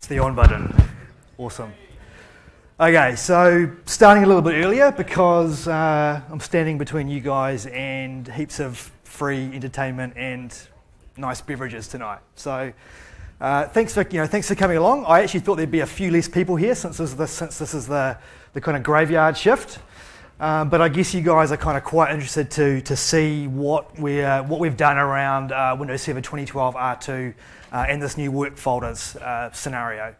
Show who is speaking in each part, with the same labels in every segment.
Speaker 1: It's the on button. Awesome. Okay, so starting a little bit earlier because I'm standing between you guys and heaps of free entertainment and nice beverages tonight. So thanks for coming along. I actually thought there'd be a few less people here since this is the kind of graveyard shift. But I guess you guys are kind of quite interested to see what we've done around Windows Server 2012 R2 and this new work folders scenario.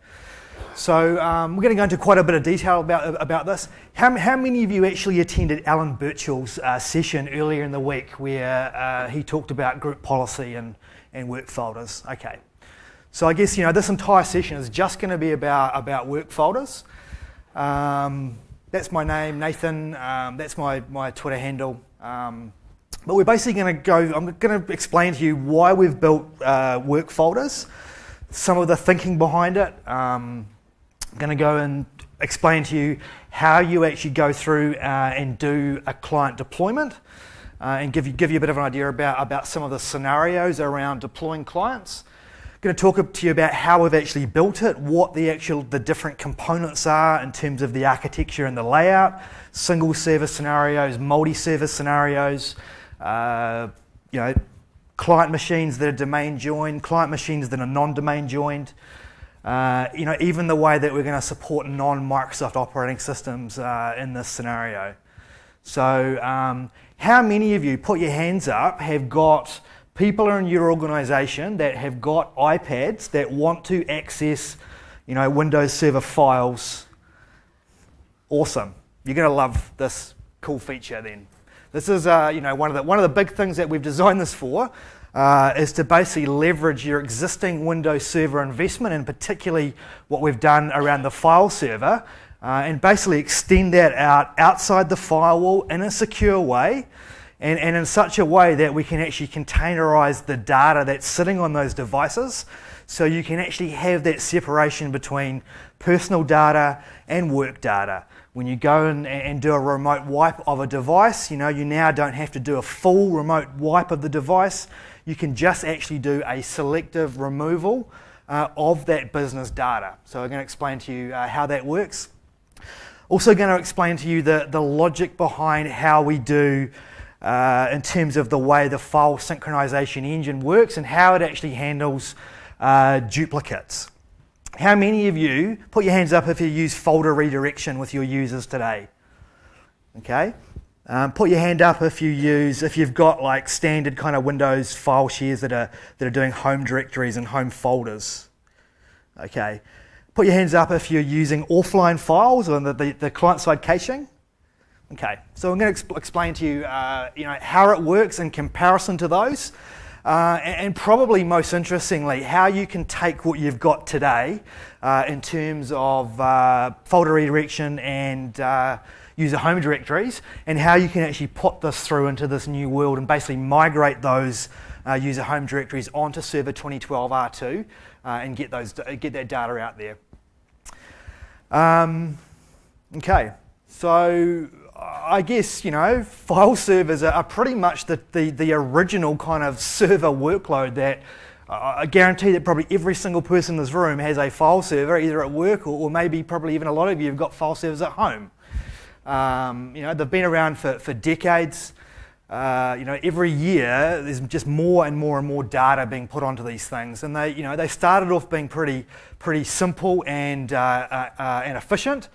Speaker 1: So we're going to go into quite a bit of detail about this. How many of you actually attended Alan Birchall's session earlier in the week where he talked about group policy and work folders? Okay. So I guess this entire session is just going to be about work folders. That's my name, Nathan. That's my Twitter handle. But we're basically going to go. I'm going to explain to you why we've built work folders, some of the thinking behind it. I'm going to go and explain to you how you actually go through and do a client deployment, and give you a bit of an idea about some of the scenarios around deploying clients. I'm going to talk to you about how we've actually built it, what the different components are in terms of the architecture and the layout, single server scenarios, multi-server scenarios, client machines that are domain joined, client machines that are non-domain joined, even the way that we're going to support non-Microsoft operating systems in this scenario. So how many of you, put your hands up, have got people in your organisation that have got iPads that want to access, Windows Server files? Awesome. You're going to love this cool feature then. This is one of the big things that we've designed this for is to basically leverage your existing Windows Server investment, and particularly what we've done around the file server, and basically extend that outside the firewall in a secure way, and in such a way that we can actually containerize the data that's sitting on those devices, so you can actually have that separation between personal data and work data. When you go and do a remote wipe of a device, you now don't have to do a full remote wipe of the device. You can just actually do a selective removal of that business data. So I'm going to explain to you how that works. Also going to explain to you the logic behind how we do in terms of the way the file synchronization engine works and how it actually handles duplicates. How many of you, put your hands up if you use folder redirection with your users today? Okay. Put your hand up if you've got like standard kind of Windows file shares that are doing home directories and home folders. Okay. Put your hands up if you're using offline files or the client-side caching. Okay. So I'm going to explain to you, how it works in comparison to those. And probably most interestingly, how you can take what you've got today in terms of folder redirection and user home directories, and how you can actually put this through into this new world and basically migrate those user home directories onto Server 2012 R2 and get that data out there. Okay, so I guess, file servers are pretty much the original kind of server workload that I guarantee that probably every single person in this room has a file server, either at work or maybe probably even a lot of you have got file servers at home. They've been around for decades. Every year there's just more and more and more data being put onto these things, and they started off being pretty simple and efficient.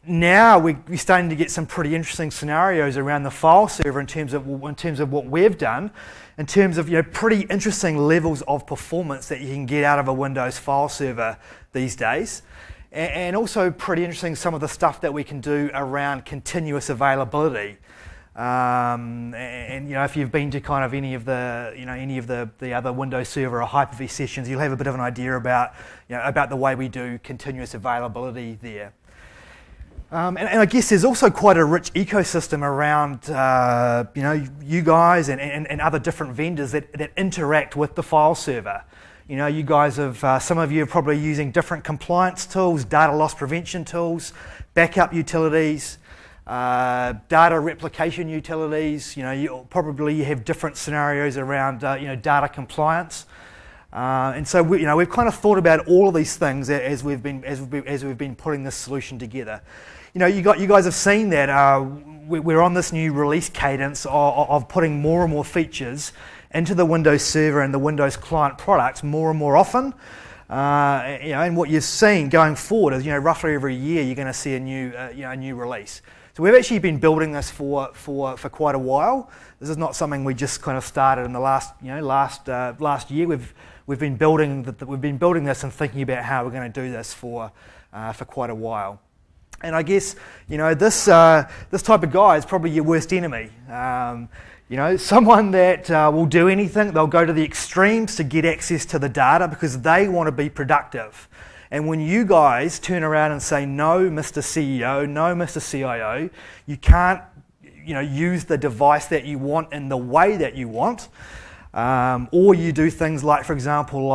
Speaker 1: Now we're starting to get some pretty interesting scenarios around the file server in terms of what we've done, in terms of pretty interesting levels of performance that you can get out of a Windows file server these days, and also pretty interesting some of the stuff that we can do around continuous availability. If you've been to kind of any of the other Windows Server or Hyper-V sessions, you'll have a bit of an idea about the way we do continuous availability there. And I guess there's also quite a rich ecosystem around, you guys and other different vendors that interact with the file server. You guys some of you are probably using different compliance tools, data loss prevention tools, backup utilities, data replication utilities. You probably have different scenarios around, data compliance. And so we've kind of thought about all of these things as we've been putting this solution together. You guys have seen that we're on this new release cadence of putting more and more features into the Windows Server and the Windows Client products more and more often. And what you're seeing going forward is, roughly every year you're going to see a new release. So we've actually been building this for quite a while. This is not something we just kind of started in the last year. We've been building this and thinking about how we're going to do this for quite a while. And I guess this type of guy is probably your worst enemy. Someone that will do anything. They'll go to the extremes to get access to the data because they want to be productive. And when you guys turn around and say, no, Mr. CEO, no, Mr. CIO, you can't use the device that you want in the way that you want, or you do things like, for example,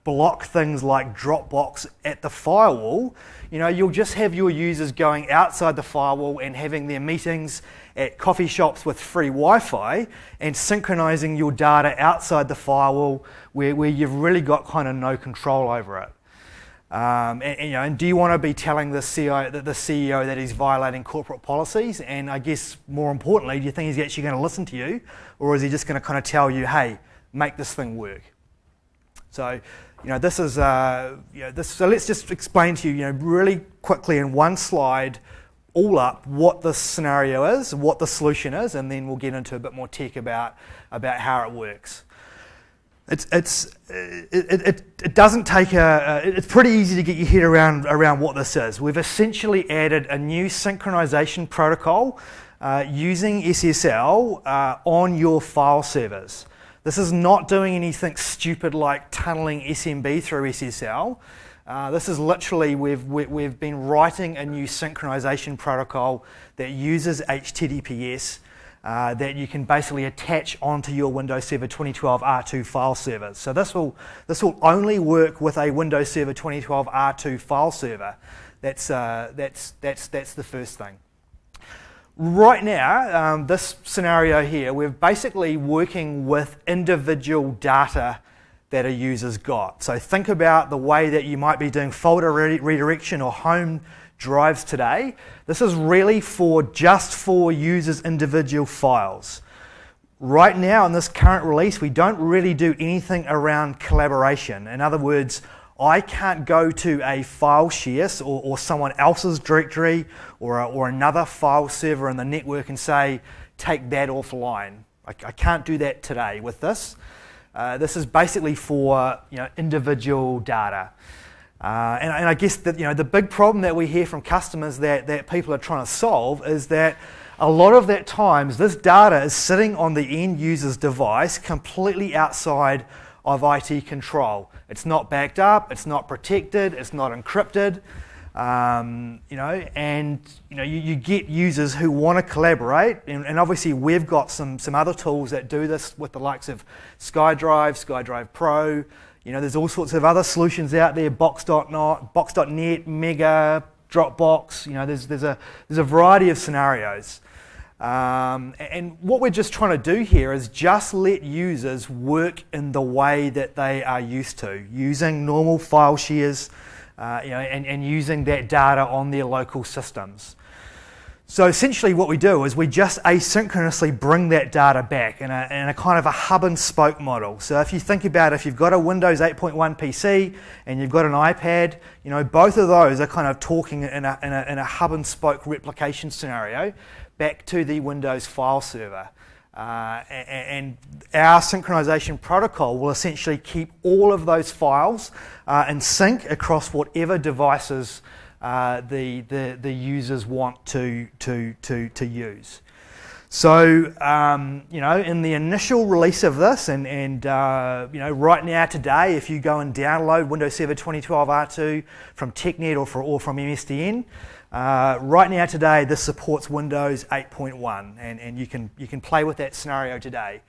Speaker 1: block things like Dropbox at the firewall, you'll just have your users going outside the firewall and having their meetings at coffee shops with free Wi-Fi and synchronizing your data outside the firewall where you've really got kind of no control over it. And do you want to be telling the CEO that he's violating corporate policies? And I guess more importantly, do you think he's actually going to listen to you, or is he just going to kind of tell you, hey, make this thing work? So, this is So let's just explain to you, really quickly in one slide, all up what this scenario is, what the solution is, and then we'll get into a bit more tech about how it works. It doesn't take it's pretty easy to get your head around what this is. We've essentially added a new synchronization protocol using SSL on your file servers. This is not doing anything stupid like tunneling SMB through SSL. This is literally, we've been writing a new synchronization protocol that uses HTTPS that you can basically attach onto your Windows Server 2012 R2 file servers. So this will only work with a Windows Server 2012 R2 file server. That's the first thing. Right now, this scenario here, we're basically working with individual data that a user's got. So think about the way that you might be doing folder redirection or home drives today. This is really just for users' individual files. Right now in this current release, we don't really do anything around collaboration. In other words, I can't go to a file share or someone else's directory or another file server in the network and say, take that offline. I can't do that today with this. This is basically for individual data. And I guess that the big problem that we hear from customers that people are trying to solve is that a lot of that times this data is sitting on the end user's device completely outside of IT control. It's not backed up, it's not protected, it's not encrypted, you get users who want to collaborate, and obviously we've got some other tools that do this with the likes of SkyDrive Pro. There's all sorts of other solutions out there, Box.net, Mega, Dropbox. There's a variety of scenarios. And what we're just trying to do here is just let users work in the way that they are used to, using normal file shares, and using that data on their local systems. So essentially what we do is we just asynchronously bring that data back in a kind of a hub and spoke model. So if you think about if you've got a Windows 8.1 PC and you've got an iPad, both of those are kind of talking in a hub and spoke replication scenario back to the Windows file server. And our synchronization protocol will essentially keep all of those files in sync across whatever devices the users want to use. So in the initial release of this, and right now today, if you go and download Windows Server 2012 R2 from TechEd or from MSDN, right now today this supports Windows 8.1, and you can play with that scenario today.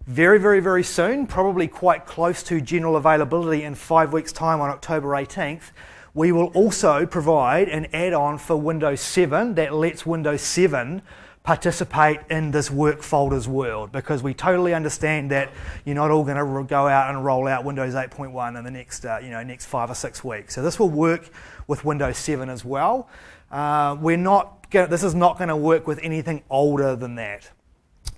Speaker 1: Very, very, very soon, probably quite close to general availability in 5 weeks' time on October 18th, we will also provide an add-on for Windows 7 that lets Windows 7 participate in this work folders world, because we totally understand that you're not all going to go out and roll out Windows 8.1 in the next next 5 or 6 weeks. So this will work with Windows 7 as well. This is not going to work with anything older than that.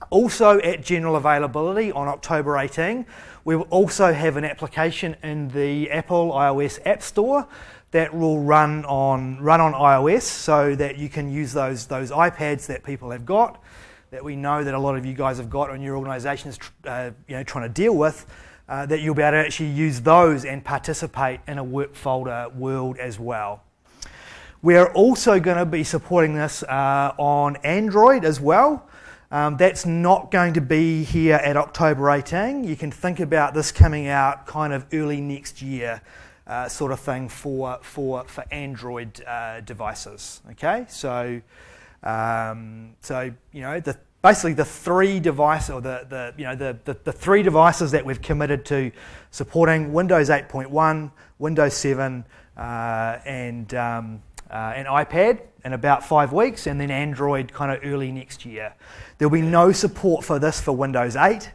Speaker 1: Also, at general availability on October 18, we will also have an application in the Apple iOS App Store that will run on iOS, so that you can use those iPads that people have got, that we know that a lot of you guys have got and your organisation is trying to deal with, that you'll be able to actually use those and participate in a work folder world as well. We are also going to be supporting this on Android as well. That's not going to be here at October 18. You can think about this coming out kind of early next year, sort of thing for Android devices. Okay, so basically the three devices, or the three devices that we've committed to supporting: Windows 8.1, Windows 7, and iPad in about 5 weeks, and then Android kind of early next year. There'll be no support for this for Windows 8.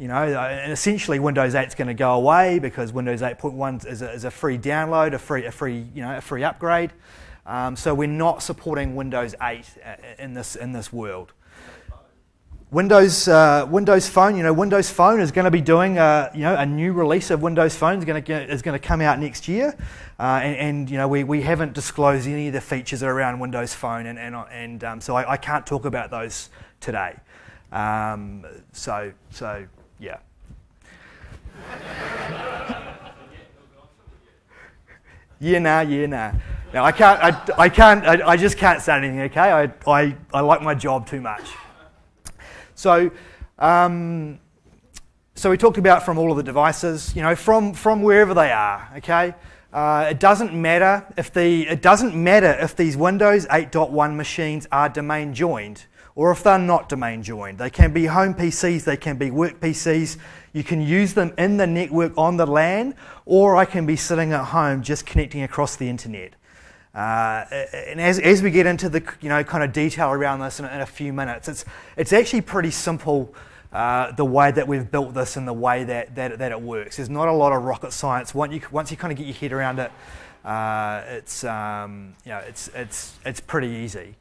Speaker 1: And essentially Windows 8 is going to go away, because Windows 8.1 is a free download, a free upgrade. So we're not supporting Windows 8 in this world. Windows Phone, Windows Phone is going to be doing a new release of Windows Phone is going to come out next year, and we haven't disclosed any of the features around Windows Phone, and so I can't talk about those today. So yeah. Nah. No, I just can't say anything. Okay, I like my job too much. So we talked about from all of the devices, from wherever they are. Okay, it doesn't matter if these Windows 8.1 machines are domain joined, or if they're not domain joined. They can be home PCs, they can be work PCs. You can use them in the network on the LAN, or I can be sitting at home just connecting across the internet. And as we get into the kind of detail around this in a few minutes, it's actually pretty simple, the way that we've built this and the way that it works. There's not a lot of rocket science. Once you kind of get your head around it, it's pretty easy.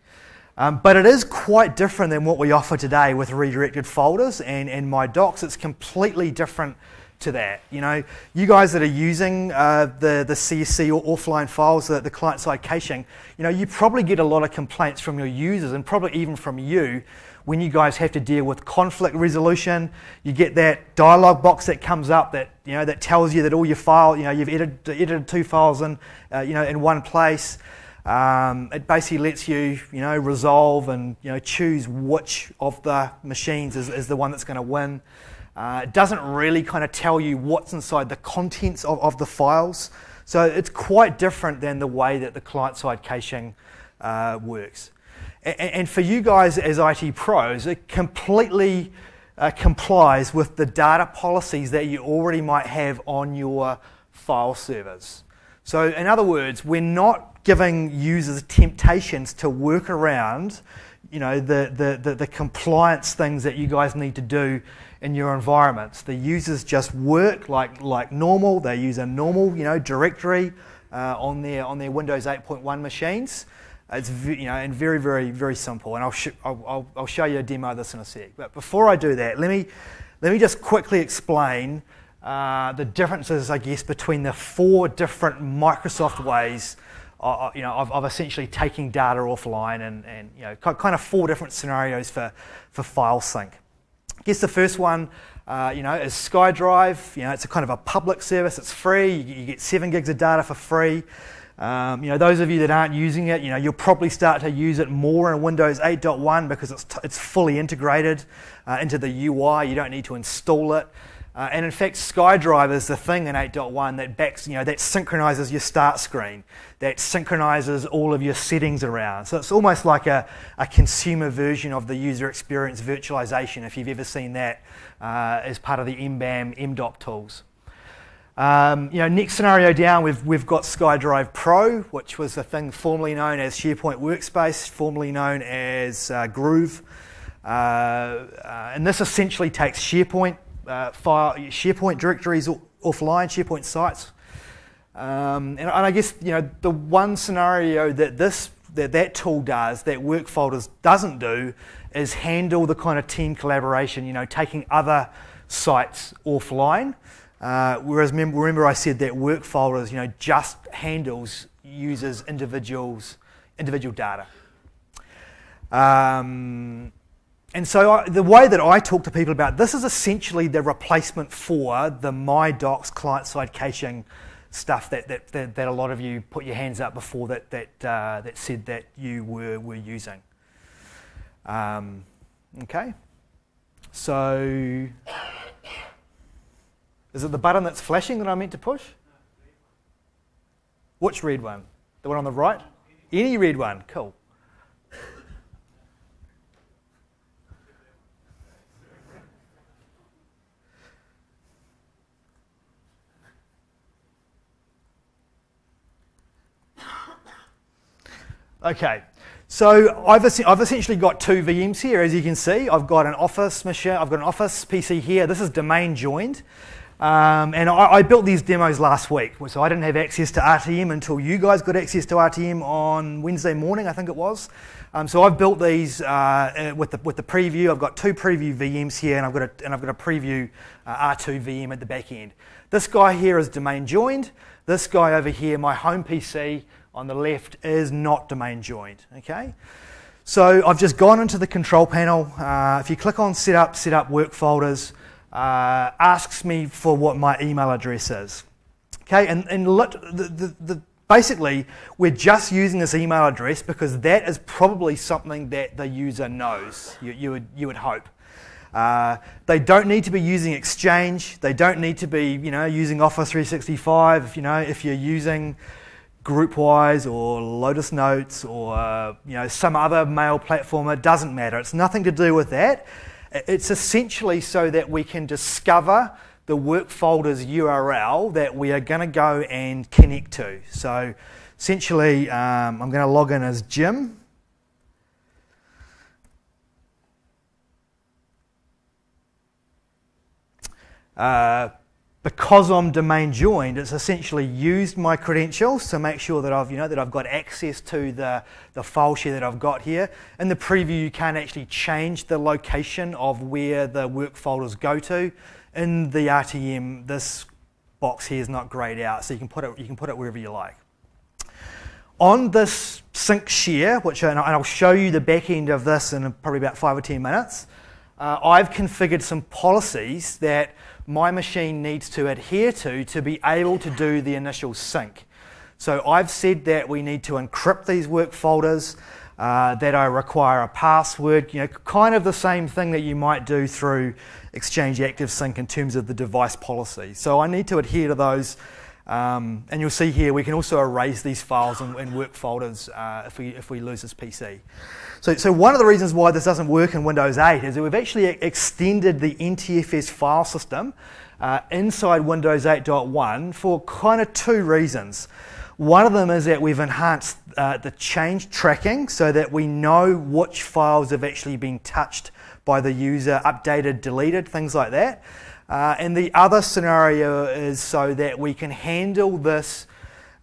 Speaker 1: But it is quite different than what we offer today with redirected folders and my docs. It's completely different to that. You guys that are using the CSC or offline files, the client-side caching, you probably get a lot of complaints from your users, and probably even from you, when you guys have to deal with conflict resolution. You get that dialog box that comes up that tells you that all your file, you've edited 2 files in one place. It basically lets you, resolve and choose which of the machines is the one that's going to win. It doesn't really kind of tell you what's inside the contents of the files. So it's quite different than the way that the client-side caching works. And for you guys as IT pros, it completely complies with the data policies that you already might have on your file servers. So in other words, we're not giving users temptations to work around the compliance things that you guys need to do in your environments. The users just work like normal. They use a normal directory on their Windows 8.1 machines. It's and very, very, very simple. And I'll show you a demo of this in a sec. But before I do that, let me just quickly explain the differences, I guess, between the 4 different Microsoft ways of essentially taking data offline, and kind of 4 different scenarios for file sync. I guess the first one, is SkyDrive. It's a kind of a public service. It's free. You get 7 gigs of data for free. Those of you that aren't using it, you'll probably start to use it more in Windows 8.1 because it's fully integrated into the UI. You don't need to install it. And in fact, SkyDrive is the thing in 8.1 that synchronizes your start screen, that synchronizes all of your settings around. So it's almost like a consumer version of the user experience virtualization, if you've ever seen that as part of the MBAM, MDOP tools. Next scenario down, we've got SkyDrive Pro, which was a thing formerly known as SharePoint Workspace, formerly known as Groove. And this essentially takes SharePoint SharePoint directories offline, SharePoint sites. And I guess the one scenario that that tool does, that Work Folders doesn't do, is handle the kind of team collaboration, taking other sites offline. Whereas remember I said that Work Folders, just handles users' individual data. And so the way that I talk to people about this is essentially the replacement for the My Docs client-side caching stuff that a lot of you put your hands up before that said that you were using. Okay, so is it the button that's flashing that I meant to push? Which red one? The one on the right? Any red one, cool. Okay, so I've essentially got two VMs here, as you can see. I've got an Office machine, I've got an Office PC here. This is domain joined, and I built these demos last week, so I didn't have access to RTM until you guys got access to RTM on Wednesday morning, I think it was. So I've built these with the preview. I've got two preview VMs here, and I've got a preview R2 VM at the back end. This guy here is domain joined. This guy over here, my home PC on the left, is not domain joined. Okay, so I've just gone into the control panel. If you click on Set Up Work Folders, asks me for what my email address is. Okay, and basically we're just using this email address because that is probably something that the user knows. You would hope. They don't need to be using Exchange. They don't need to be using Office 365. If you're using GroupWise or Lotus Notes or some other mail platform, it doesn't matter. It's nothing to do with that. It's essentially so that we can discover the Work Folders URL that we are going to go and connect to. So essentially, I'm going to log in as Jim. Because I'm domain joined, it's essentially used my credentials to make sure that I've got access to the file share that I've got here. In the preview, you can't actually change the location of where the work folders go to. In the RTM, this box here is not grayed out, so you can put it wherever you like. On this sync share, and I'll show you the back end of this in probably about 5 or 10 minutes, I've configured some policies that my machine needs to adhere to be able to do the initial sync. So I've said that we need to encrypt these work folders, that I require a password, kind of the same thing that you might do through Exchange ActiveSync in terms of the device policy. So I need to adhere to those, and you'll see here we can also erase these files in work folders if we lose this PC. So one of the reasons why this doesn't work in Windows 8 is that we've actually extended the NTFS file system inside Windows 8.1 for kind of two reasons. One of them is that we've enhanced the change tracking so that we know which files have actually been touched by the user, updated, deleted, things like that. And the other scenario is so that we can handle this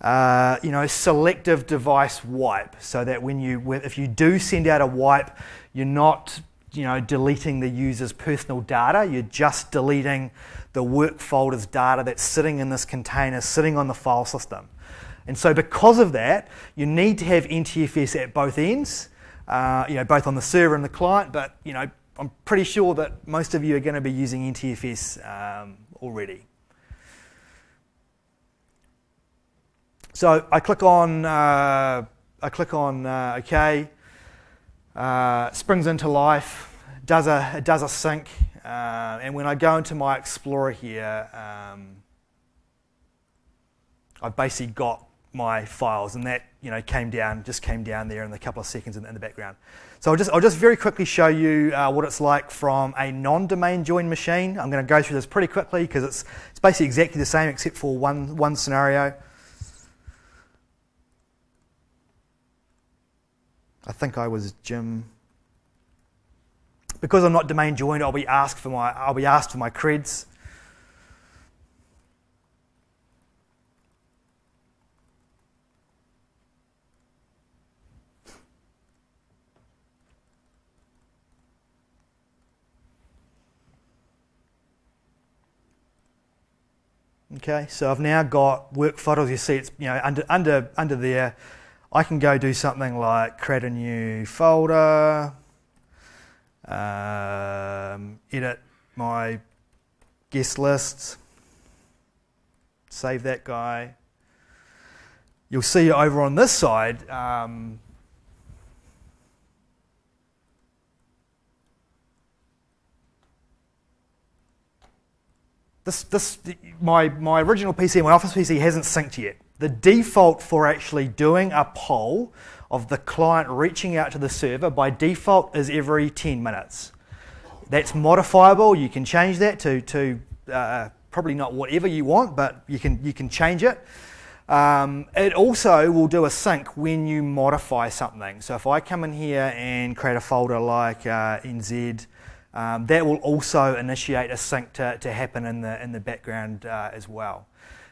Speaker 1: selective device wipe, so that if you do send out a wipe, you're not deleting the user's personal data, you're just deleting the work folder's data that's sitting in this container, sitting on the file system. And so because of that, you need to have NTFS at both ends, both on the server and the client, but I'm pretty sure that most of you are going to be using NTFS already. So I click on OK. Springs into life. It does a sync, and when I go into my Explorer here, I've basically got my files, and that just came down there in a couple of seconds in the background. So I'll just very quickly show you what it's like from a non-domain joined machine. I'm going to go through this pretty quickly because it's basically exactly the same except for one scenario. I think I was Jim. Because I'm not domain joined, I'll be asked for my creds. Okay, so I've now got work photos. You see, it's under there. I can go do something like create a new folder, edit my guest lists, save that guy. You'll see over on this side. My original PC, my Office PC, hasn't synced yet. The default for actually doing a poll of the client reaching out to the server by default is every 10 minutes. That's modifiable. You can change that to probably not whatever you want, but you can change it. It also will do a sync when you modify something. So if I come in here and create a folder like NZ, that will also initiate a sync to happen in the background as well.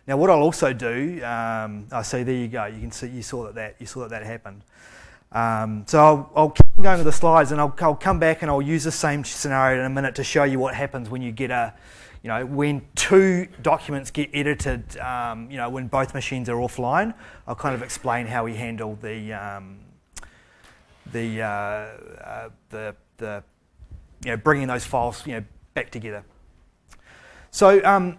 Speaker 1: Now, what I'll also do, so there you go. You can see you saw that happened. So I'll keep going with the slides, and I'll come back and I'll use the same scenario in a minute to show you what happens when you get when two documents get edited. When both machines are offline. I'll kind of explain how we handle the bringing those files, back together. So,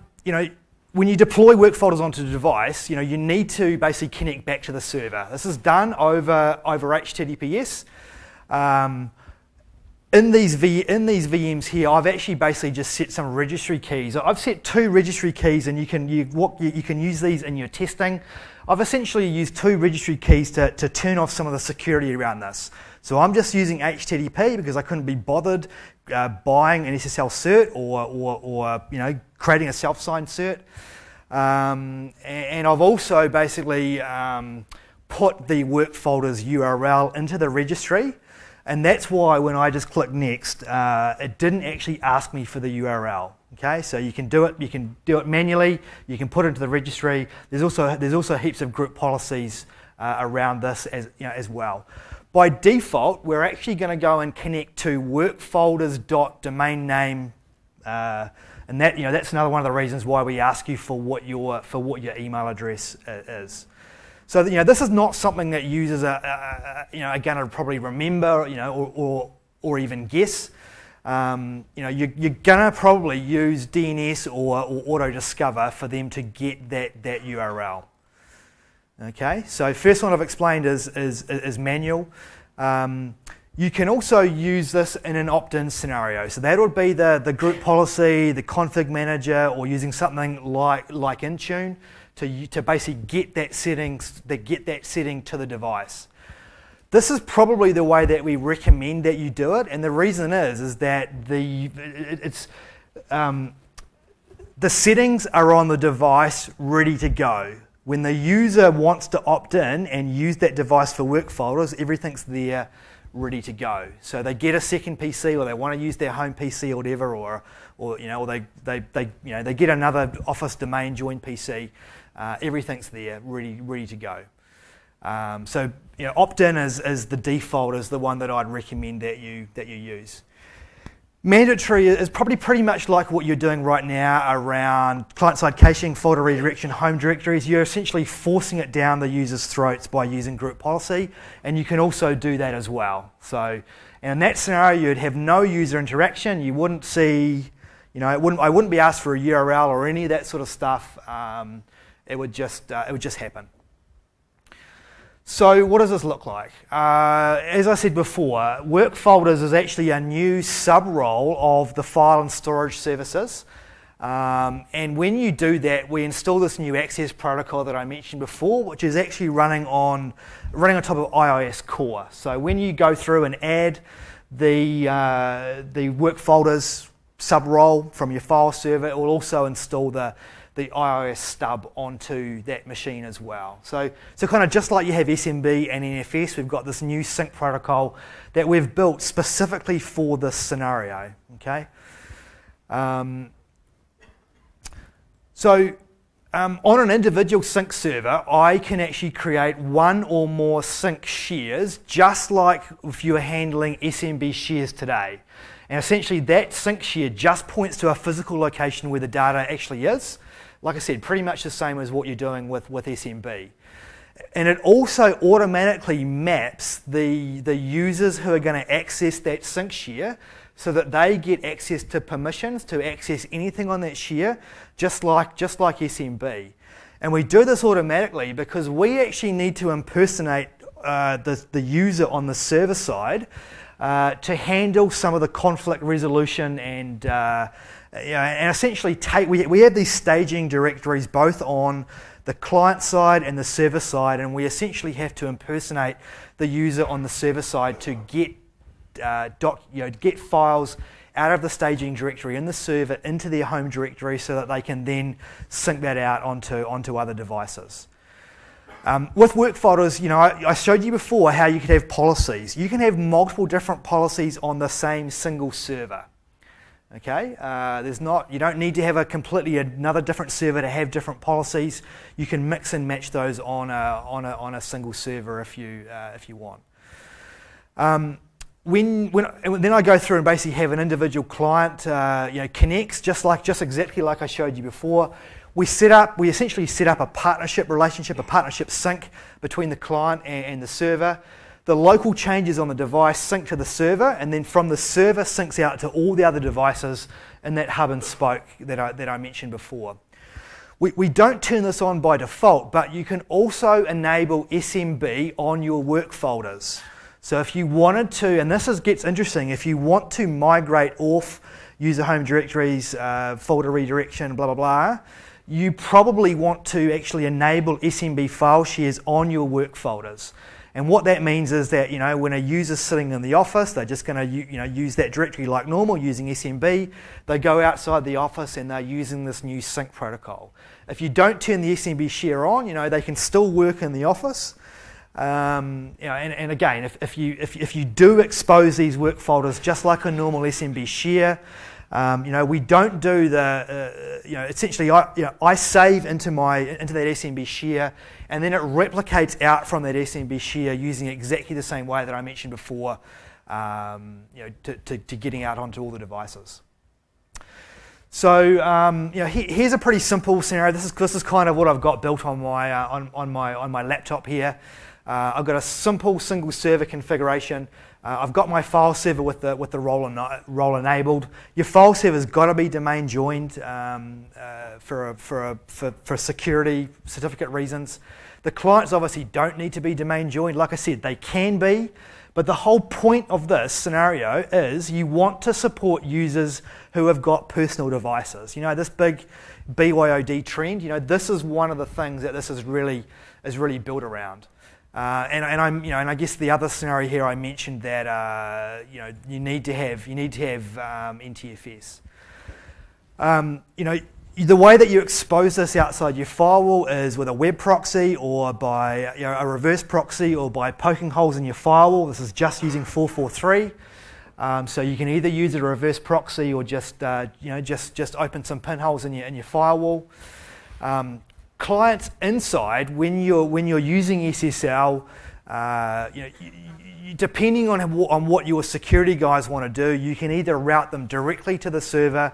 Speaker 1: when you deploy work folders onto the device, you need to basically connect back to the server. This is done over HTTPS. In these VMs here, I've actually basically just set some registry keys. I've set 2 registry keys, and you can use these in your testing. I've essentially used 2 registry keys to turn off some of the security around this. So I'm just using HTTP because I couldn't be bothered buying an SSL cert or creating a self-signed cert. And I've also basically put the work folder's URL into the registry. And that's why when I just click next, it didn't actually ask me for the URL. Okay, so you can do it. You can do it manually. You can put it into the registry. There's also heaps of group policies around this as well. By default, we're actually going to go and connect to workfolders.domain name, and that's another one of the reasons why we ask you for what your email address is. So this is not something that users are going to probably remember, or even guess. You're going to probably use DNS or auto discover for them to get that URL. Okay, so first one I've explained is manual. You can also use this in an opt-in scenario. So that would be the group policy, the config manager, or using something like Intune to basically get that setting to the device. This is probably the way that we recommend that you do it, and the reason is that the settings are on the device ready to go. When the user wants to opt in and use that device for work folders, everything's there ready to go. So they get a second PC, or they want to use their home PC or whatever, or they get another Office domain joined PC. Everything's there ready to go. So opt-in is the default, is the one that I'd recommend that you use. Mandatory is probably pretty much like what you're doing right now around client-side caching, folder redirection, home directories. You're essentially forcing it down the user's throats by using group policy, and you can also do that as well. So in that scenario, you'd have no user interaction. You wouldn't see, I wouldn't be asked for a URL or any of that sort of stuff. It would just happen. So what does this look like? As I said before, work folders is actually a new sub-role of the file and storage services. And when you do that, we install this new access protocol that I mentioned before, which is actually running on top of IIS Core. So when you go through and add the work folders sub-role from your file server, it will also install the IIS stub onto that machine as well. So kind of just like you have SMB and NFS, we've got this new sync protocol that we've built specifically for this scenario. Okay. On an individual sync server, I can actually create one or more sync shares, just like if you were handling SMB shares today. And essentially that sync share just points to a physical location where the data actually is. Like I said, pretty much the same as what you're doing with SMB. And it also automatically maps the users who are going to access that sync share so that they get access to permissions to access anything on that share, just like SMB. And we do this automatically because we actually need to impersonate the user on the server side to handle some of the conflict resolution and essentially we have these staging directories both on the client side and the server side, and we essentially have to impersonate the user on the server side to get get files out of the staging directory in the server into their home directory so that they can then sync that out onto other devices. With work folders, I showed you before how you could have policies. You can have multiple different policies on the same single server. Okay, you don't need to have another different server to have different policies. You can mix and match those on a single server if you want. Then I go through and basically have an individual client connects just exactly like I showed you before. We essentially set up a partnership relationship, a partnership sync between the client and the server. The local changes on the device sync to the server, and then from the server syncs out to all the other devices in that hub and spoke that I mentioned before. We don't turn this on by default, but you can also enable SMB on your work folders. So if you wanted to, and gets interesting, if you want to migrate off user home directories, folder redirection, blah, blah, blah, you probably want to actually enable SMB file shares on your work folders. And what that means is that when a user's sitting in the office, they're just going to use that directory like normal using SMB. They go outside the office and they're using this new sync protocol. If you don't turn the SMB share on, they can still work in the office. And again, if you do expose these work folders just like a normal SMB share, we don't do essentially I save into that SMB share, and then it replicates out from that SMB share using exactly the same way that I mentioned before, to getting out onto all the devices. So here's a pretty simple scenario. This is kind of what I've got built on my laptop here. I've got a simple single server configuration. I've got my file server with the role enabled. Your file server's got to be domain joined for security certificate reasons. The clients obviously don't need to be domain joined. Like I said, they can be, but the whole point of this scenario is you want to support users who have got personal devices. This big BYOD trend. This is one of the things that this is really built around. And I guess the other scenario here I mentioned that you need to have NTFS. The way that you expose this outside your firewall is with a web proxy or by a reverse proxy or by poking holes in your firewall. This is just using 443. So you can either use a reverse proxy or just open some pinholes in your firewall. Clients inside, when you're using SSL, depending on what your security guys want to do, you can either route them directly to the server,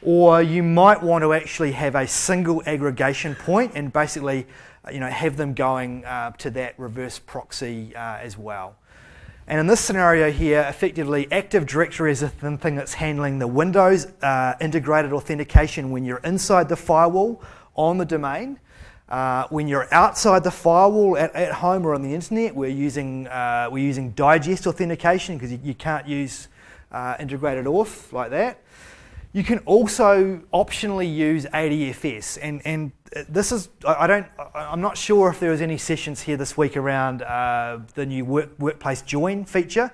Speaker 1: or you might want to actually have a single aggregation point and basically, have them going to that reverse proxy as well. And in this scenario here, effectively, Active Directory is the thing that's handling the Windows integrated authentication when you're inside the firewall on the domain. When you're outside the firewall at home or on the internet, we're using digest authentication because you can't use integrated auth like that. You can also optionally use ADFS, and this is, I'm not sure if there was any sessions here this week around the new workplace join feature,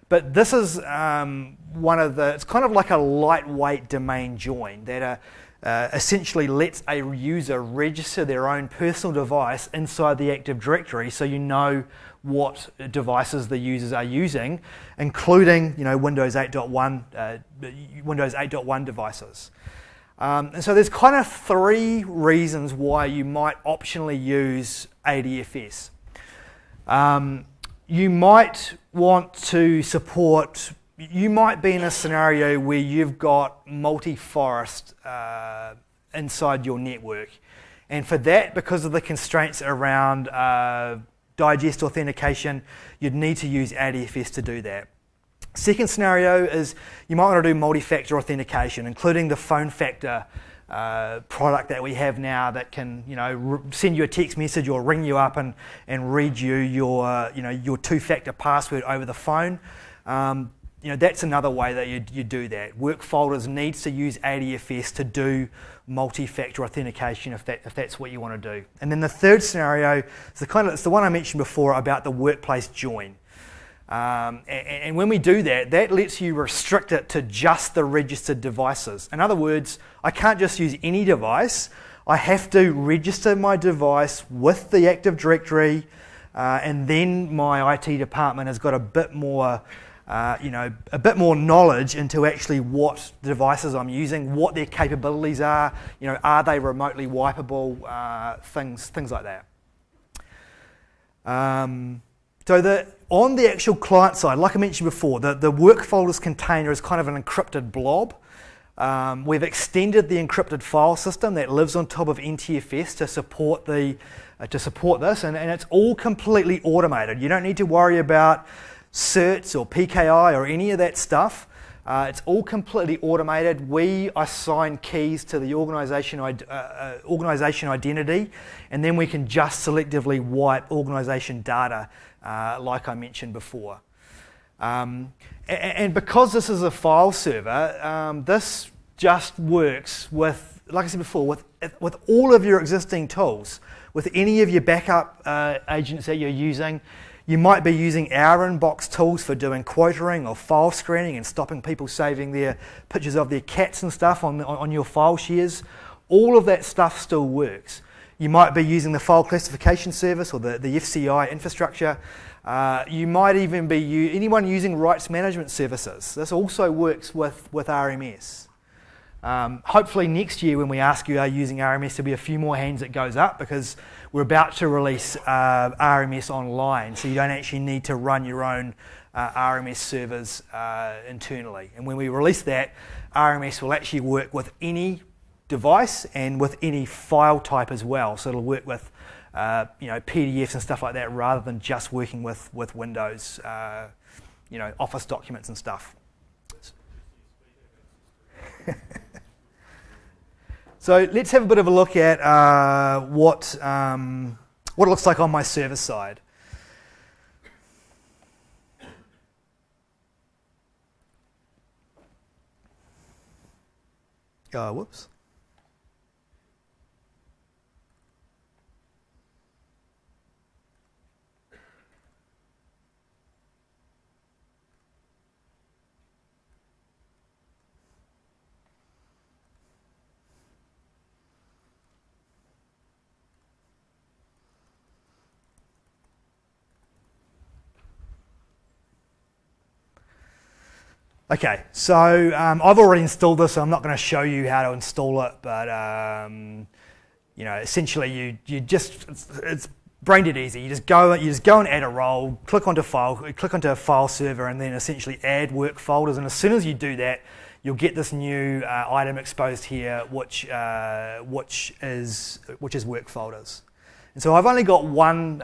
Speaker 1: but this is one of the, it's kind of like a lightweight domain join that essentially lets a user register their own personal device inside the Active Directory, so you know what devices the users are using, including Windows 8.1 devices. And so there's kind of three reasons why you might optionally use ADFS. You might want to support, you might be in a scenario where you've got multi-forest inside your network. And for that, because of the constraints around digest authentication, you'd need to use ADFS to do that. Second scenario is you might want to do multi-factor authentication, including the phone factor product that we have now that can send you a text message or ring you up and read you your two-factor password over the phone. That's another way that you do that. Work folders needs to use ADFS to do multi-factor authentication if that's what you want to do. And then the third scenario is it's the one I mentioned before about the workplace join. And when we do that, that lets you restrict it to just the registered devices. In other words, I can't just use any device. I have to register my device with the Active Directory, and then my IT department has got a bit more knowledge into actually what devices I'm using, what their capabilities are, are they remotely wipeable, things like that. So on the actual client side, like I mentioned before, the work folders container is kind of an encrypted blob. We've extended the encrypted file system that lives on top of NTFS to support this, and it's all completely automated. You don't need to worry about certs or PKI or any of that stuff. It's all completely automated. We assign keys to the organization identity, and then we can just selectively wipe organization data, like I mentioned before. And because this is a file server, this just works with, like I said before, with all of your existing tools, with any of your backup agents that you're using. You might be using our inbox tools for doing quotering or file screening and stopping people saving their pictures of their cats and stuff on your file shares. All of that stuff still works. You might be using the file classification service or the FCI infrastructure. You might even be anyone using rights management services. This also works with RMS. Hopefully next year when we ask you are you using RMS, there'll be a few more hands that goes up because we're about to release RMS online, so you don't actually need to run your own RMS servers internally. And when we release that, RMS will actually work with any device and with any file type as well. So it'll work with PDFs and stuff like that rather than just working with Windows, Office documents and stuff. So let's have a bit of a look at what it looks like on my server side. Whoops. Okay, so I've already installed this, so I'm not going to show you how to install it, but essentially it's brain dead easy. You just go and add a role, click onto a file server, and then essentially add work folders. And as soon as you do that, you'll get this new item exposed here, which is work folders. And so I've only got one.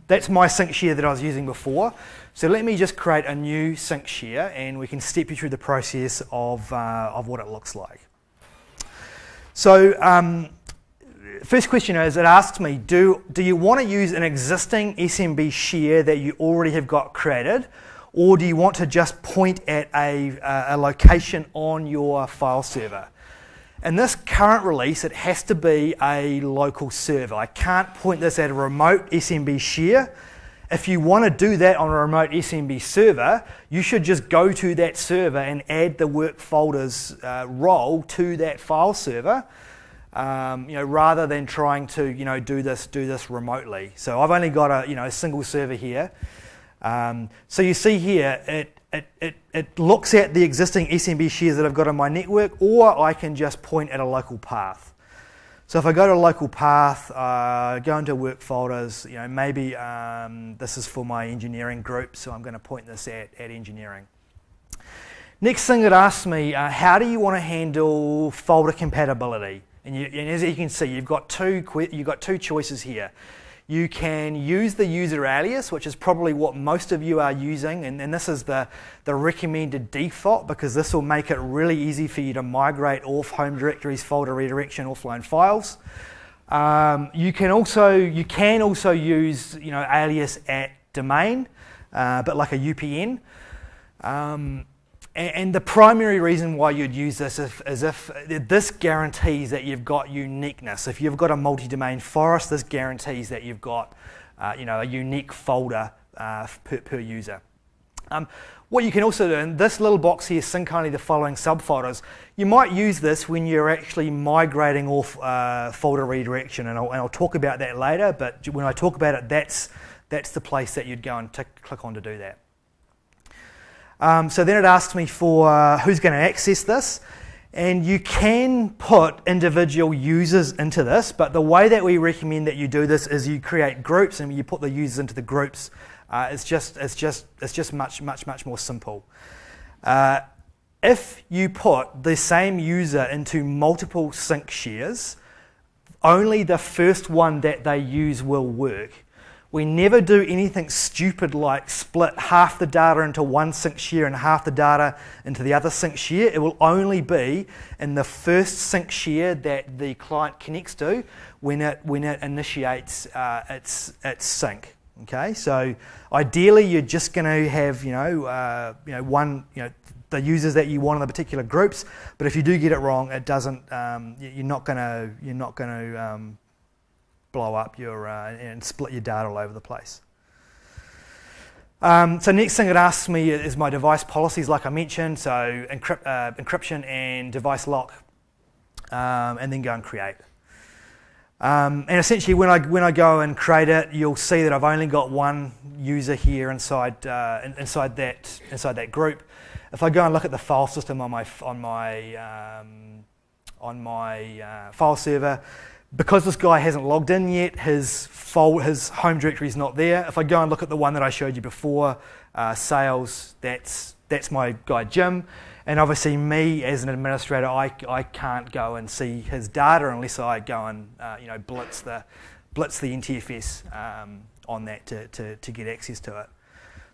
Speaker 1: That's my sync share that I was using before. So let me just create a new sync share, and we can step you through the process of what it looks like. So first question is, it asks me, do you want to use an existing SMB share that you already have got created, or do you want to just point at a location on your file server? In this current release, it has to be a local server. I can't point this at a remote SMB share. If you want to do that on a remote SMB server, you should just go to that server and add the work folders role to that file server, rather than trying to do this remotely. So I've only got a single server here. So you see here, it looks at the existing SMB shares that I've got on my network, or I can just point at a local path. So if I go to a local path, go into work folders, maybe this is for my engineering group, so I'm going to point this at engineering. Next thing it asks me, how do you want to handle folder compatibility? And as you can see, you've got two choices here. You can use the user alias, which is probably what most of you are using, and this is the recommended default, because this will make it really easy for you to migrate off home directories, folder redirection, offline files. You can also use alias at domain, but like a UPN. And the primary reason why you'd use this is if this guarantees that you've got uniqueness. If you've got a multi-domain forest, this guarantees that you've got a unique folder per user. What you can also do, in this little box here, sync only the following subfolders, you might use this when you're actually migrating off folder redirection, and I'll talk about that later, but when I talk about it, that's the place that you'd go and click on to do that. So then it asks me for who's going to access this, and you can put individual users into this, but the way that we recommend that you do this is you create groups and you put the users into the groups. It's just much more simple. If you put the same user into multiple sync shares, only the first one that they use will work. We never do anything stupid like split half the data into one sync share and half the data into the other sync share. It will only be in the first sync share that the client connects to when it initiates its sync. Okay, so ideally you're just going to have the users that you want in the particular groups. But if you do get it wrong, it doesn't. You're not going to blow up and split your data all over the place. So next thing it asks me is my device policies, like I mentioned, so encryption and device lock, and then go and create. And essentially when I go and create it, you'll see that I've only got one user here inside that group. If I go and look at the file system on my file server, because this guy hasn't logged in yet, his home directory is not there. If I go and look at the one that I showed you before, sales, that's my guy Jim. And obviously me as an administrator, I can't go and see his data unless I go and blitz the NTFS on that to get access to it.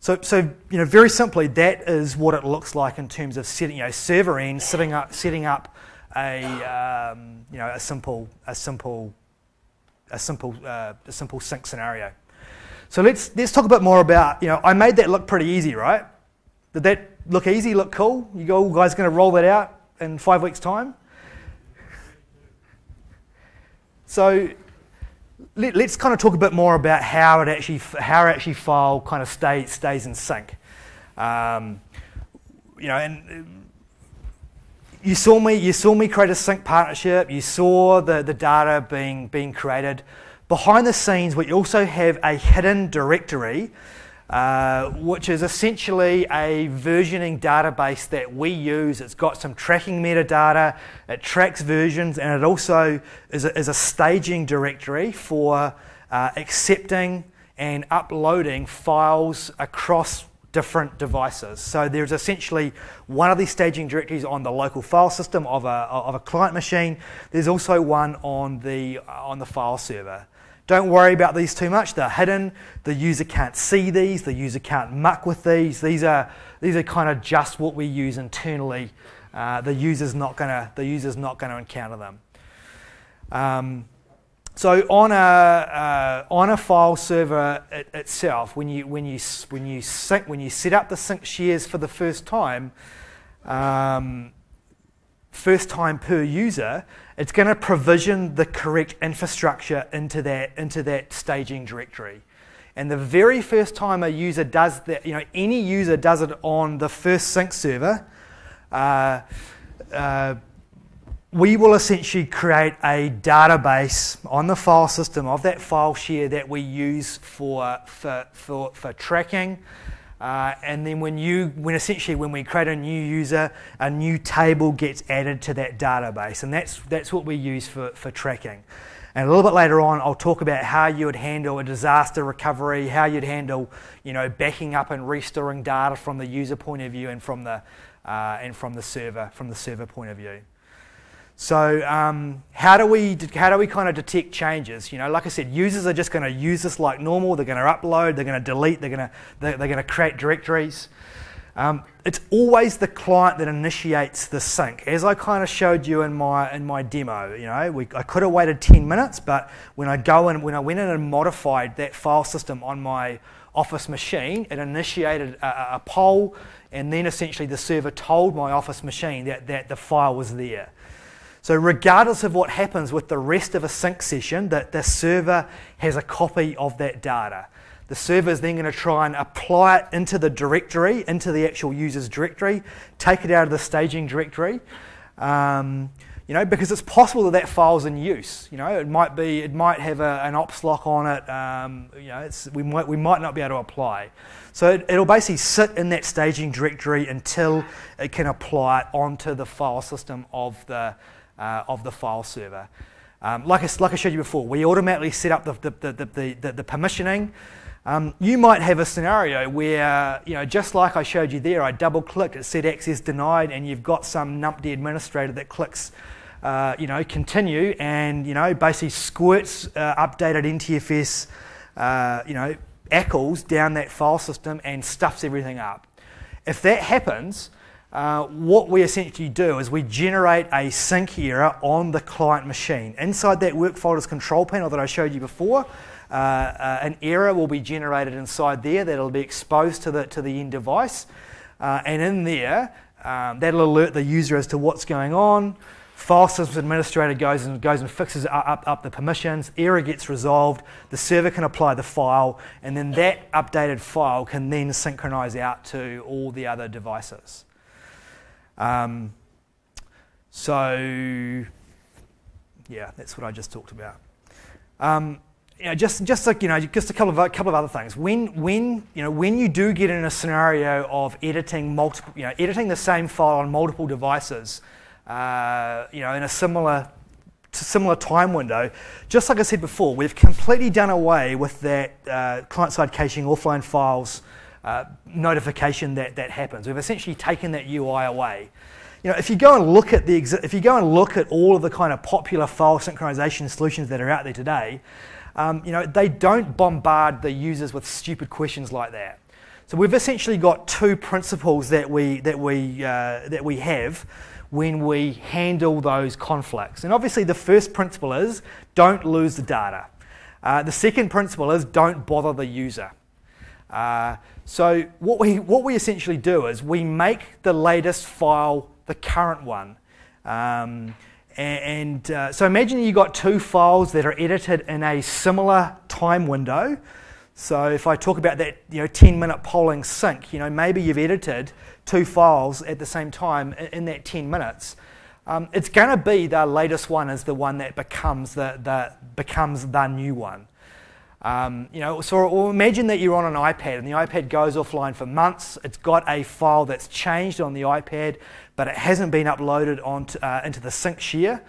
Speaker 1: So very simply, that is what it looks like in terms of setting server end, setting up a simple sync scenario. So let's talk a bit more about, I made that look pretty easy, right? Did that look easy, look cool? You guys going to roll that out in 5 weeks' time? So let's kind of talk a bit more about how actually file kind of stays in sync. And you saw me create a sync partnership. You saw the data being created. Behind the scenes, we also have a hidden directory, which is essentially a versioning database that we use. It's got some tracking metadata. It tracks versions, and it also is a staging directory for accepting and uploading files across different devices. So there's essentially one of these staging directories on the local file system of a client machine. There's also one on the file server. Don't worry about these too much. They're hidden. The user can't see these. The user can't muck with these. These are kind of just what we use internally. The user's not gonna encounter them. So on a file server itself, when you set up the sync shares for the first time per user, it's going to provision the correct infrastructure into that staging directory. And the very first time a user does that, any user does it on the first sync server, we will essentially create a database on the file system of that file share that we use for tracking. And then when we create a new user, a new table gets added to that database, and that's what we use for tracking. And a little bit later on, I'll talk about how you would handle a disaster recovery, how you'd handle, backing up and restoring data from the user point of view and from the server point of view. So how do we kind of detect changes? Like I said, users are just going to use this like normal. They're going to upload. They're going to delete. They're going to create directories. It's always the client that initiates the sync, as I kind of showed you in my demo. I could have waited 10 minutes, but when I went in and modified that file system on my Office machine, it initiated a poll, and then essentially the server told my Office machine that the file was there. So regardless of what happens with the rest of a sync session, that the server has a copy of that data. The server is then going to try and apply it into the directory, into the actual user's directory, take it out of the staging directory, because it's possible that file's in use. It might have an ops lock on it. We might not be able to apply. So it'll basically sit in that staging directory until it can apply it onto the file system of the file server. Like I showed you before, we automatically set up the permissioning. You might have a scenario where, just like I showed you there, I double-clicked, it said access denied, and you've got some numpty administrator that clicks, continue, and basically squirts updated NTFS, ACLs down that file system and stuffs everything up. If that happens, what we essentially do is we generate a sync error on the client machine. Inside that work folders control panel that I showed you before, an error will be generated inside there that'll be exposed to the end device, and in there that'll alert the user as to what's going on. File system administrator goes and fixes up the permissions. Error gets resolved. The server can apply the file, and then that updated file can then synchronize out to all the other devices. So yeah, that's what I just talked about. Just a couple of other things. When you do get in a scenario of editing the same file on multiple devices, in a similar time window, just like I said before, we've completely done away with that client-side caching offline files notification that happens. We've essentially taken that UI away. If you go and look at all of the kind of popular file synchronization solutions that are out there today, they don't bombard the users with stupid questions like that. So we've essentially got two principles that we have when we handle those conflicts. And obviously the first principle is don't lose the data. The second principle is don't bother the user. So what we essentially do is we make the latest file the current one. So imagine you got two files that are edited in a similar time window. So if I talk about that 10-minute polling sync, maybe you've edited two files at the same time in that 10 minutes. It's going to be the latest one is the one that becomes the new one. So imagine that you're on an iPad and the iPad goes offline for months. It's got a file that's changed on the iPad, but it hasn't been uploaded into the sync share.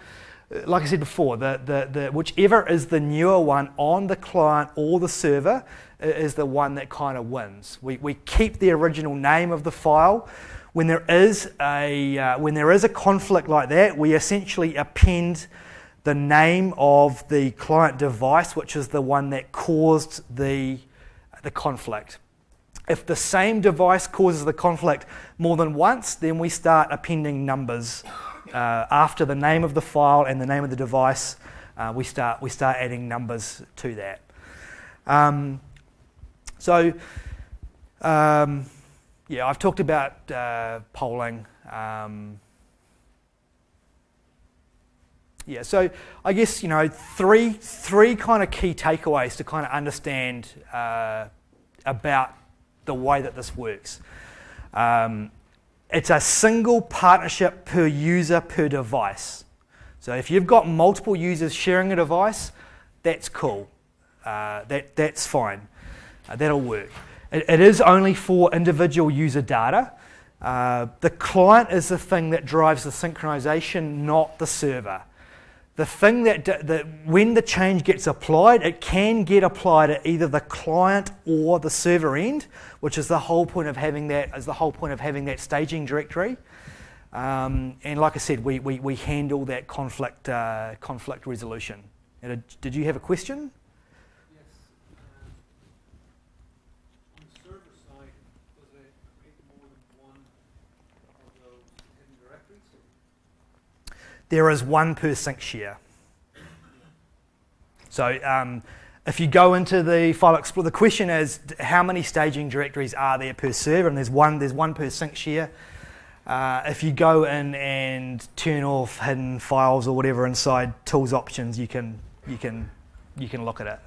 Speaker 1: Like I said before, whichever is the newer one on the client or the server is the one that kind of wins. We keep the original name of the file. When there is a conflict like that, we essentially append the name of the client device, which is the one that caused the conflict. If the same device causes the conflict more than once, then we start appending numbers after the name of the file and the name of the device we start adding numbers to that. Yeah, I've talked about polling. Yeah, so I guess, you know, three kind of key takeaways to kind of understand about the way that this works. It's a single partnership per user per device. So if you've got multiple users sharing a device, that's cool. That's fine. That'll work. It is only for individual user data. The client is the thing that drives the synchronization, not the server. The thing that when the change gets applied, it can get applied at either the client or the server end, which is the whole point of having that staging directory. And like I said, we handle that conflict resolution. Did you have a question?
Speaker 2: Yes. On the server side, does it create more than one of those hidden directories?
Speaker 1: There is one per sync share. So if you go into the file explorer, the question is how many staging directories are there per server, and there's one per sync share. If you go in and turn off hidden files or whatever inside tools options, you can look at it.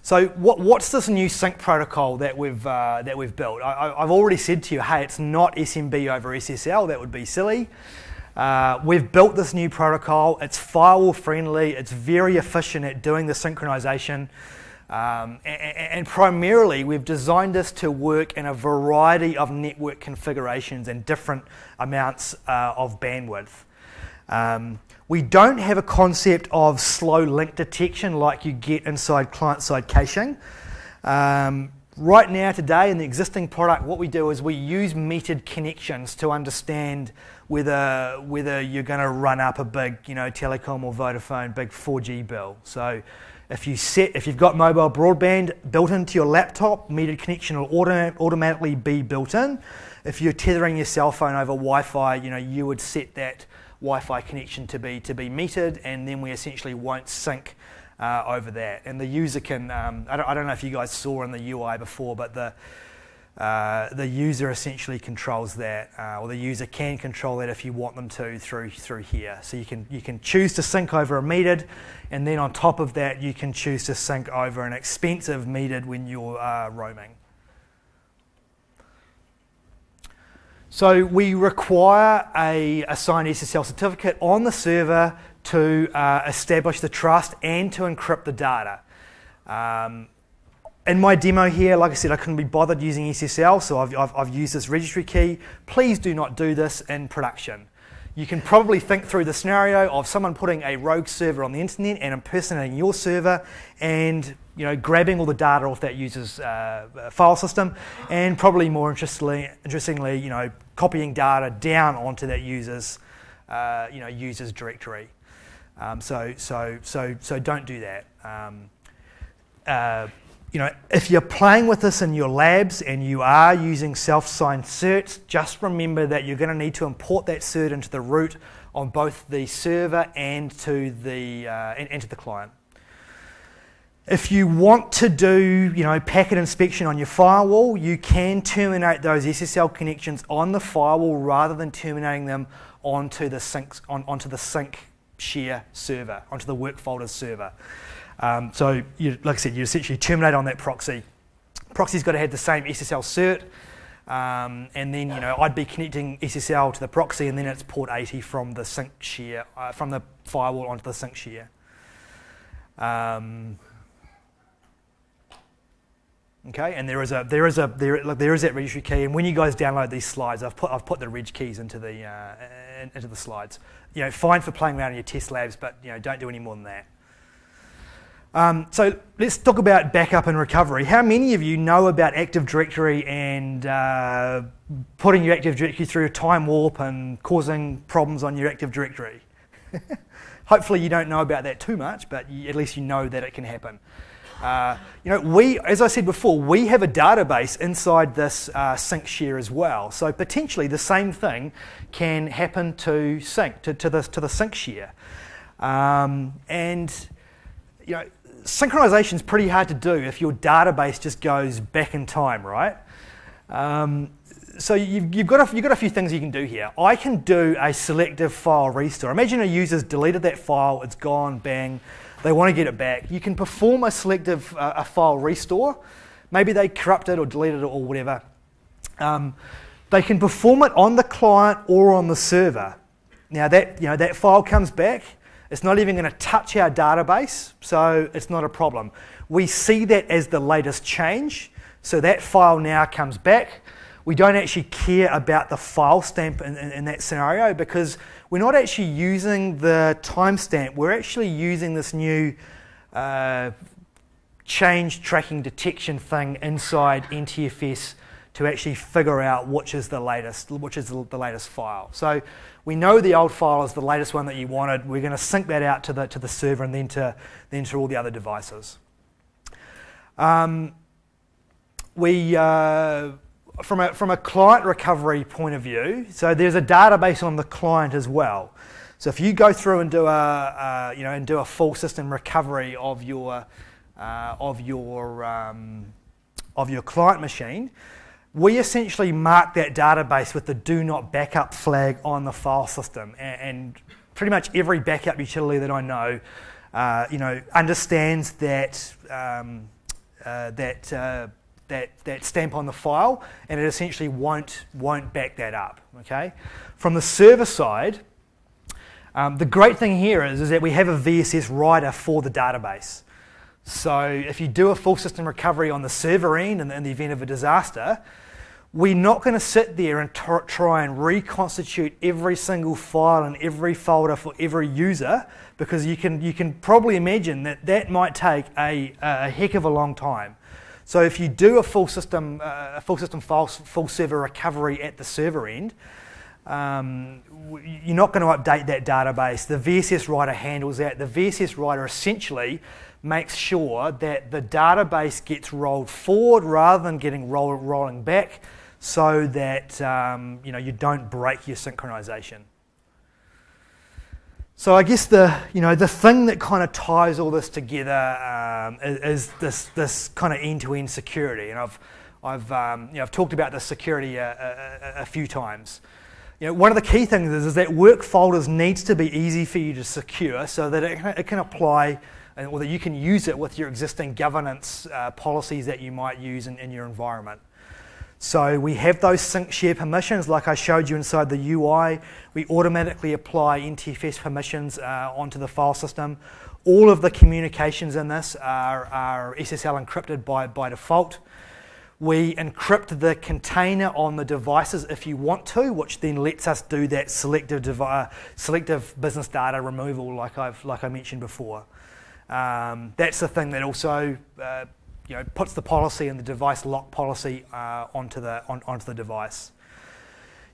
Speaker 1: So what's this new sync protocol that we've built? I've already said to you, hey, it's not SMB over SSL. That would be silly. We've built this new protocol. It's firewall friendly. It's very efficient at doing the synchronization. And primarily, we've designed this to work in a variety of network configurations and different amounts of bandwidth. We don't have a concept of slow link detection like you get inside client-side caching. Right now, today, in the existing product, what we do is we use metered connections to understand whether you're going to run up a big, Telecom or Vodafone big 4G bill. So if you've got mobile broadband built into your laptop, metered connection will automatically be built in. If you're tethering your cell phone over Wi-Fi, you would set that Wi-Fi connection to be metered, and then we essentially won't sync over that. And the user can, I don't know if you guys saw in the UI before, but the user essentially controls that, or the user can control that if you want them to through here. So you can choose to sync over a metered, and then on top of that you can choose to sync over an expensive metered when you're roaming. So we require a signed SSL certificate on the server to establish the trust and to encrypt the data. In my demo here, like I said, I couldn't be bothered using SSL, so I've used this registry key. Please do not do this in production. You can probably think through the scenario of someone putting a rogue server on the internet and impersonating your server and grabbing all the data off that user's file system, and probably more interestingly, copying data down onto that user's directory. So don't do that. If you're playing with this in your labs and you are using self-signed certs, just remember that you're going to need to import that cert into the root on both the server and to the client. If you want to do, packet inspection on your firewall, you can terminate those SSL connections on the firewall rather than terminating them onto the sync share server, onto the work folders server. So, like I said, you essentially terminate on that proxy. Proxy's got to have the same SSL cert, and then I'd be connecting SSL to the proxy, and then it's port 80 from the sync share, from the firewall onto the sync share. Okay, and there is that registry key, and when you guys download these slides, I've put the reg keys into the slides. Fine for playing around in your test labs, but don't do any more than that. So let's talk about backup and recovery. How many of you know about Active Directory and putting your Active Directory through a time warp and causing problems on your Active Directory? Hopefully you don't know about that too much, but at least you know that it can happen. As I said before, we have a database inside this sync share as well. So potentially the same thing can happen to the sync share. And synchronization is pretty hard to do if your database just goes back in time, right? So you've got a few things you can do here. I can do a selective file restore. Imagine a user's deleted that file, it's gone, bang, they want to get it back. You can perform a selective file restore. Maybe they corrupted or deleted it or whatever. They can perform it on the client or on the server. Now that file comes back. It's not even going to touch our database, so it's not a problem. We see that as the latest change, so that file now comes back. We don't actually care about the file stamp in that scenario because we're not actually using the timestamp. We're actually using this new change tracking detection thing inside NTFS to actually figure out which is the latest file. So we know the old file is the latest one that you wanted. We're going to sync that out to the server and then to all the other devices. From a client recovery point of view, so there's a database on the client as well. So if you go through and do a full system recovery of your client machine, we essentially mark that database with the do not backup flag on the file system, and pretty much every backup utility that I know, understands that stamp on the file, and it essentially won't back that up. Okay, from the server side, the great thing here is that we have a VSS writer for the database. So if you do a full system recovery on the server end in the event of a disaster, we're not going to sit there and try and reconstitute every single file and every folder for every user, because you can probably imagine that might take a heck of a long time. So if you do a full system file, full server recovery at the server end, you're not going to update that database. The VSS writer handles that. The VSS writer essentially makes sure that the database gets rolled forward rather than getting rolling back, so that you don't break your synchronization. So I guess the thing that kind of ties all this together is this kind of end-to-end security, and I've talked about this security a few times. One of the key things is that work folders needs to be easy for you to secure, so that it can apply, or that you can use it with your existing governance policies that you might use in your environment. So we have those sync share permissions like I showed you inside the UI. We automatically apply NTFS permissions onto the file system. All of the communications in this are SSL encrypted by default. We encrypt the container on the devices if you want to, which then lets us do that selective business data removal like I mentioned before. That's the thing that also puts the policy and the device lock policy onto the device.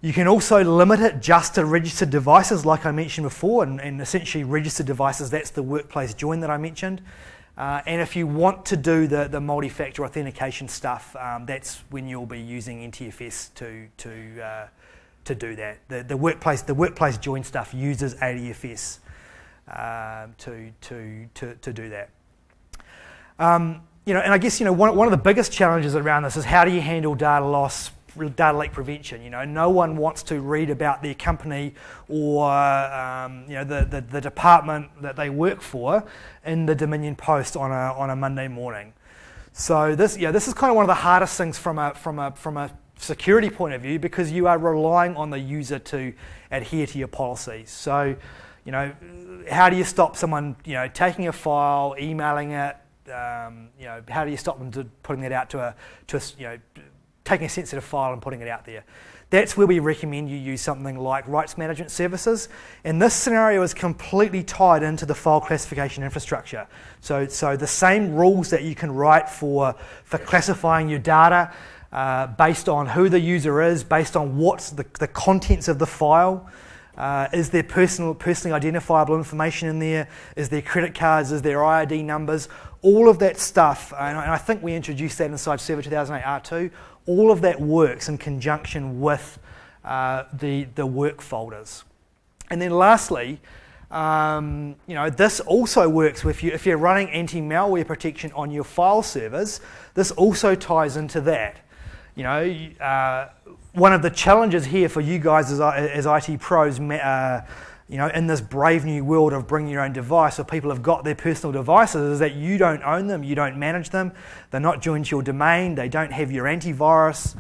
Speaker 1: You can also limit it just to registered devices, like I mentioned before, and essentially registered devices, that's the workplace join that I mentioned. And if you want to do the multi-factor authentication stuff, that's when you'll be using NTFS to do that. The workplace join stuff uses ADFS to do that. And I guess one of the biggest challenges around this is how do you handle data loss, data leak prevention. No one wants to read about their company or the department that they work for in the Dominion Post on a Monday morning. So this is kind of one of the hardest things from a security point of view, because you are relying on the user to adhere to your policies. So how do you stop someone taking a file, emailing it? How do you stop them putting it out to taking a sensitive file and putting it out there? That's where we recommend you use something like rights management services. And this scenario is completely tied into the file classification infrastructure. So the same rules that you can write for classifying your data based on who the user is, based on what's the contents of the file. Is there personally identifiable information in there? Is there credit cards? Is there IID numbers? All of that stuff, and I think we introduced that inside Server 2008 R2, all of that works in conjunction with the work folders. And then lastly, This also works with you if you're running anti-malware protection on your file servers. This also ties into that. One of the challenges here for you guys as IT pros, in this brave new world of bring your own device, where people have got their personal devices, is that you don't own them, you don't manage them, they're not joined to your domain, they don't have your antivirus,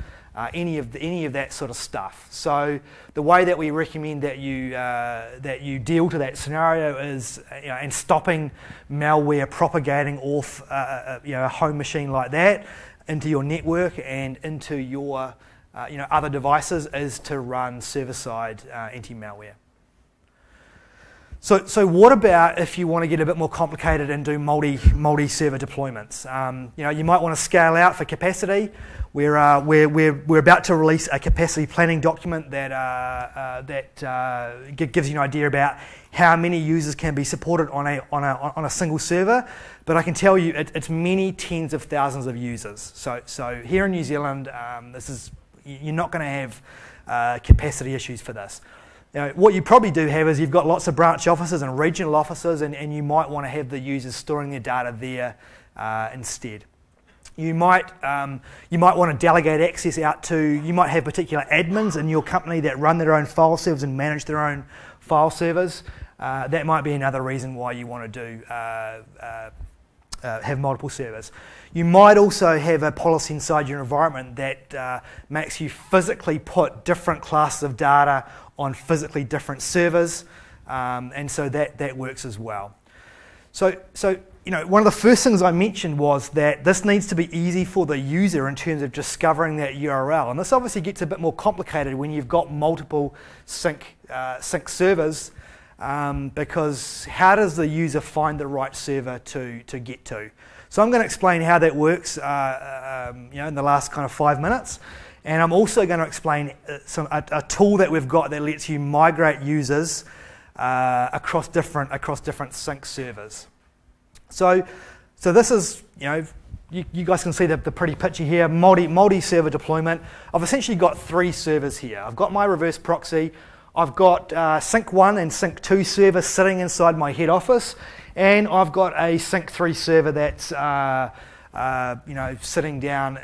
Speaker 1: any of that sort of stuff. So the way that we recommend that you deal to that scenario is, and stopping malware propagating off a home machine like that into your network and into your other devices, is to run server-side anti-malware. So what about if you want to get a bit more complicated and do multi-server deployments? You might want to scale out for capacity. We're about to release a capacity planning document that gives you an idea about how many users can be supported on a single server. But I can tell you it's many tens of thousands of users. So here in New Zealand, you're not going to have capacity issues for this. What you probably do have is you've got lots of branch offices and regional offices, and you might want to have the users storing their data there instead. You might want to delegate access out to, you might have particular admins in your company that run their own file servers and manage their own file servers. That might be another reason why you want to have multiple servers. You might also have a policy inside your environment that makes you physically put different classes of data on physically different servers, and so that works as well. So one of the first things I mentioned was that this needs to be easy for the user in terms of discovering that URL, and this obviously gets a bit more complicated when you've got multiple sync servers, because how does the user find the right server to get to? So I'm going to explain how that works in the last kind of 5 minutes. And I'm also going to explain a tool that we've got that lets you migrate users across different sync servers. So this is, you guys can see the pretty picture here, multi-server deployment. I've essentially got 3 servers here. I've got my reverse proxy, I've got Sync 1 and Sync 2 servers sitting inside my head office, and I've got a Sync 3 server that's sitting down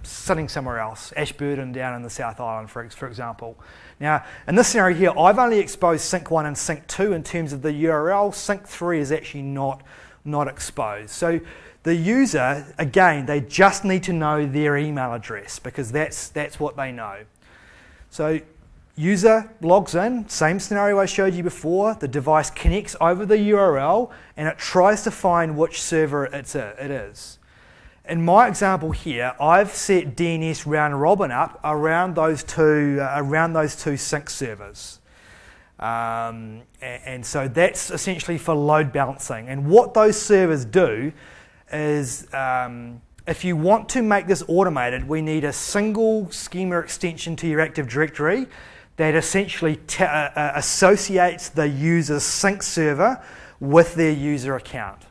Speaker 1: sitting somewhere else, Ashburton down in the South Island, for example. Now, in this scenario here, I've only exposed Sync 1 and Sync 2 in terms of the URL. Sync 3 is actually not exposed. So the user, again, they just need to know their email address, because that's what they know. So user logs in, same scenario I showed you before. The device connects over the URL and it tries to find which server it is. In my example here, I've set DNS round robin up around those two sync servers. And so that's essentially for load balancing. And what those servers do is, if you want to make this automated, we need a single schema extension to your Active Directory that essentially associates the user's sync server with their user account.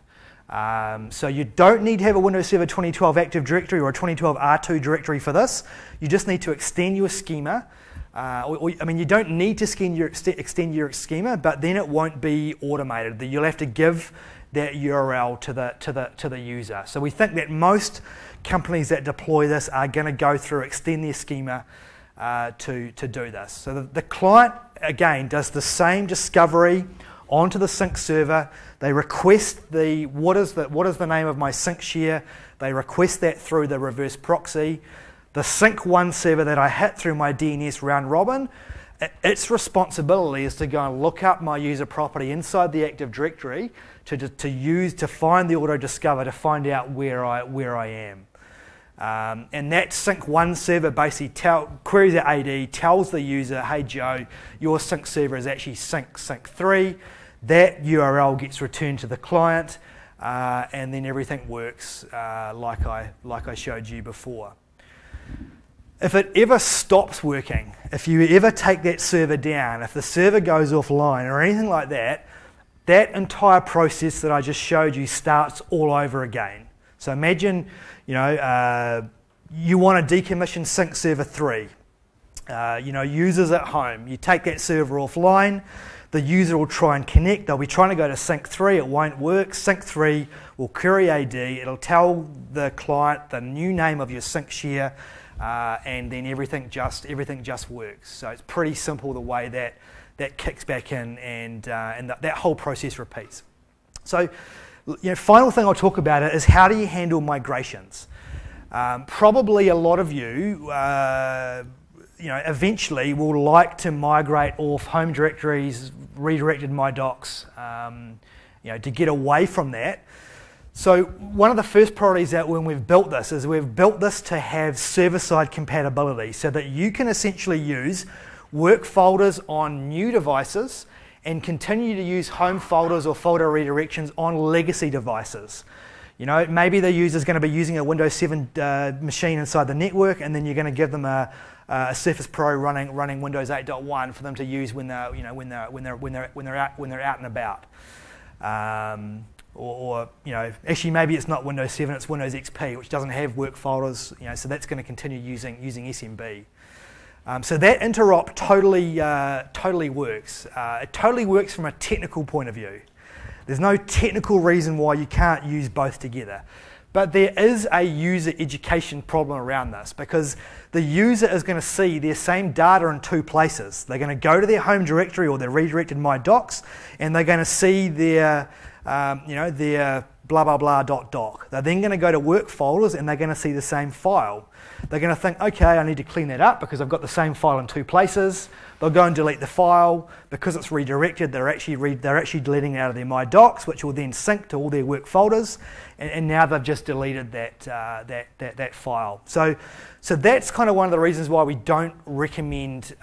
Speaker 1: So you don't need to have a Windows Server 2012 Active Directory or a 2012 R2 directory for this. You just need to extend your schema. You don't need to extend your schema, but then it won't be automated. You'll have to give that URL to the user. So we think that most companies that deploy this are going to go through, extend their schema to do this. So the client, again, does the same discovery onto the sync server. They request what is the name of my sync share. They request that through the reverse proxy. The Sync 1 server that I hit through my DNS round robin, its responsibility is to go and look up my user property inside the Active Directory to find the auto discover to find out where I am. And that Sync 1 server basically queries the AD, tells the user, hey Joe, your sync server is actually Sync 3. That URL gets returned to the client, and then everything works like I showed you before. If it ever stops working, if you ever take that server down, if the server goes offline or anything like that, that entire process that I just showed you starts all over again. So imagine, you want to decommission Sync Server 3. Users at home. You take that server offline, the user will try and connect. They'll be trying to go to sync 3, it won't work. Sync 3 will query AD, it'll tell the client the new name of your sync share, and then everything just works. So it's pretty simple the way that kicks back in, and that whole process repeats. So, final thing I'll talk about is how do you handle migrations? Probably a lot of you, eventually will like to migrate off home directories, redirected my docs, to get away from that. So one of the first priorities that when we've built this is we've built this to have server-side compatibility so that you can essentially use work folders on new devices and continue to use home folders or folder redirections on legacy devices. Maybe the user's going to be using a Windows 7 machine inside the network, and then you're going to give them a Surface Pro running Windows 8.1 for them to use when they're out and about. Actually maybe it's not Windows 7, it's Windows XP, which doesn't have work folders. So that's going to continue using SMB. So that interop totally works. It totally works from a technical point of view. There's no technical reason why you can't use both together. But there is a user education problem around this because the user is going to see their same data in two places. They're going to go to their home directory or their redirected My Docs, and they're going to see their blah blah blah .doc. They're then going to go to work folders and they're going to see the same file. They're going to think, okay, I need to clean that up because I've got the same file in two places. They'll go and delete the file. Because it's redirected, they're actually deleting it out of their My Docs, which will then sync to all their work folders, and now they've just deleted that file. So that's kind of one of the reasons why we don't recommend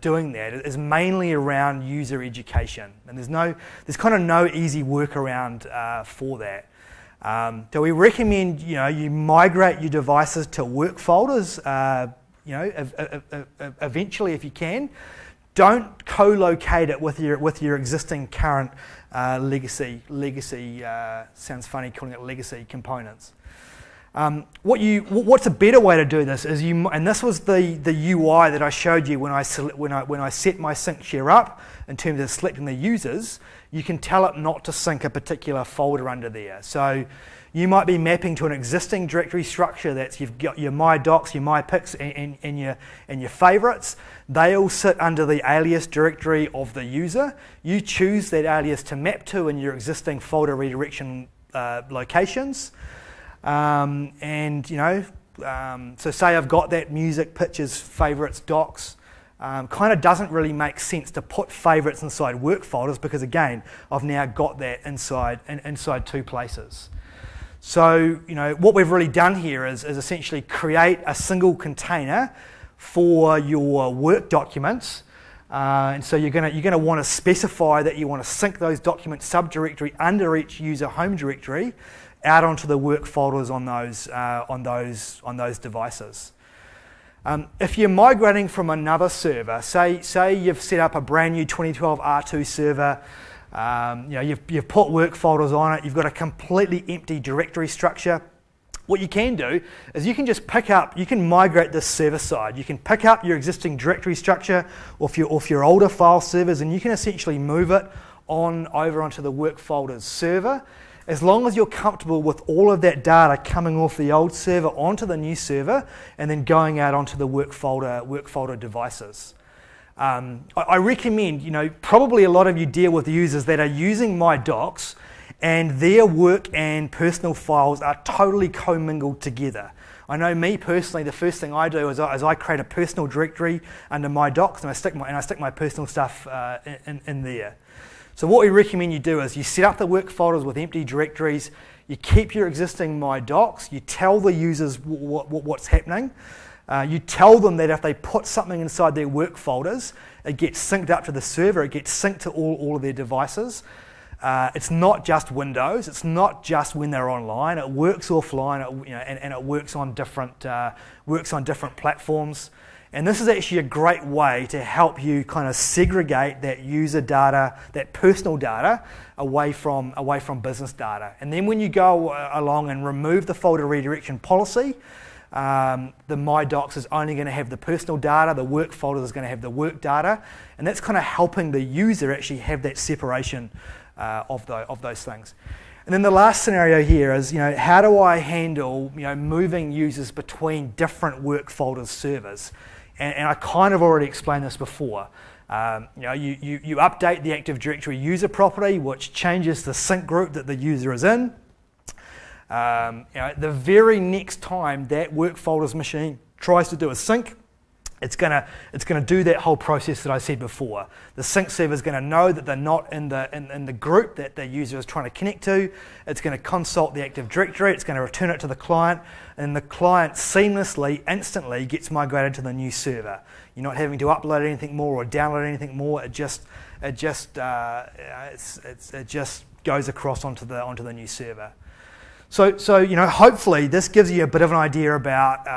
Speaker 1: doing that. Is mainly around user education, and there's kind of no easy workaround for that. So we recommend you migrate your devices to work folders. Eventually if you can. Don't co-locate it with your existing current legacy. Sounds funny calling it legacy components. What's a better way to do this is and this was the UI that I showed you when I set my sync share up in terms of selecting the users. You can tell it not to sync a particular folder under there. So you might be mapping to an existing directory structure that's you've got your My Docs, your My Pics, and your favorites. They all sit under the alias directory of the user. You choose that alias to map to in your existing folder redirection locations. So say I've got that music, pictures, favorites, docs. Kind of doesn't really make sense to put favorites inside work folders because again, I've now got that inside two places. So what we've really done here is essentially create a single container for your work documents. And so you're gonna want to specify that you want to sync those documents subdirectory under each user home directory out onto the work folders on those devices. If you're migrating from another server, say you've set up a brand new 2012 R2 server, you've put work folders on it, you've got a completely empty directory structure. What you can do is you can migrate this server side. You can pick up your existing directory structure off your older file servers, and you can essentially move it over onto the work folders server. As long as you're comfortable with all of that data coming off the old server onto the new server and then going out onto the work folder devices. I recommend, probably a lot of you deal with users that are using My Docs and their work and personal files are totally commingled together. I know me personally, the first thing I do is I create a personal directory under My Docs and I stick my personal stuff in there. So what we recommend you do is you set up the work folders with empty directories, you keep your existing My Docs, you tell the users what's happening, you tell them that if they put something inside their work folders, it gets synced up to the server, it gets synced to all of their devices. It's not just Windows, it's not just when they're online, it works offline, and it works on different platforms. And this is actually a great way to help you kind of segregate that user data, that personal data, away from business data. And then when you go along and remove the folder redirection policy, The My Docs is only going to have the personal data, the work folder is going to have the work data, and that's kind of helping the user actually have that separation of those things. And then the last scenario here is, how do I handle, moving users between different work folders servers? And I kind of already explained this before. You update the Active Directory user property, which changes the sync group that the user is in. The very next time that work folders machine tries to do a sync, it's gonna do that whole process that I said before. The sync server is going to know that they're not in the group that the user is trying to connect to. It's going to consult the Active Directory. It's going to return it to the client, and the client seamlessly, instantly gets migrated to the new server. You're not having to upload anything more or download anything more. It just goes across onto the new server. So hopefully this gives you a bit of an idea about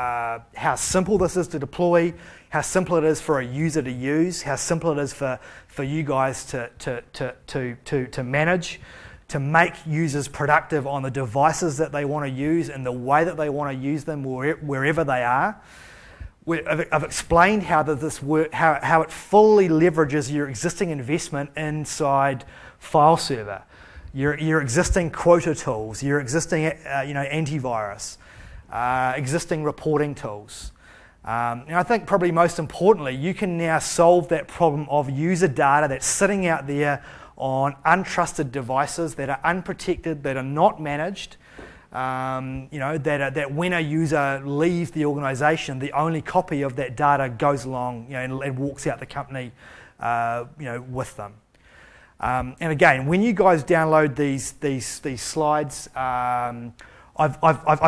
Speaker 1: how simple this is to deploy, how simple it is for a user to use, how simple it is for you guys to manage, to make users productive on the devices that they want to use and the way that they want to use them wherever they are. I've explained how this work, how it fully leverages your existing investment inside file server. Your existing quota tools, your existing antivirus, existing reporting tools. And I think probably most importantly, you can now solve that problem of user data that's sitting out there on untrusted devices that are unprotected, that are not managed. That when a user leaves the organisation, the only copy of that data goes along, and walks out the company, with them. And again, when you guys download these slides, I've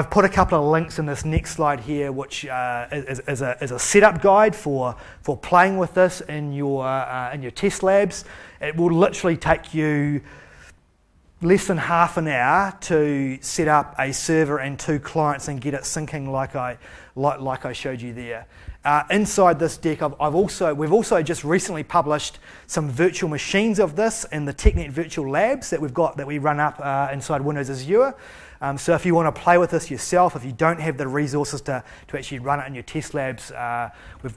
Speaker 1: put a couple of links in this next slide here, which is a setup guide for playing with this in your test labs. It will literally take you less than half an hour to set up a server and 2 clients and get it syncing like I showed you there. Inside this deck, we've also just recently published some virtual machines of this in the TechEd virtual labs that we run up inside Windows Azure. So if you want to play with this yourself, if you don't have the resources to actually run it in your test labs,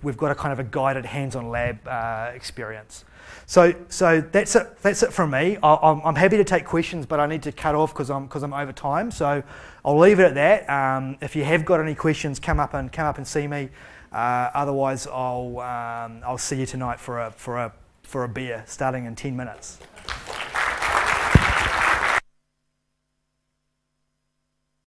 Speaker 1: we've got a kind of a guided hands-on lab experience. So that's it from me. I'm happy to take questions, but I need to cut off because I'm over time. So I'll leave it at that. If you have got any questions, come up and see me. Otherwise, I'll see you tonight for a beer starting in 10 minutes.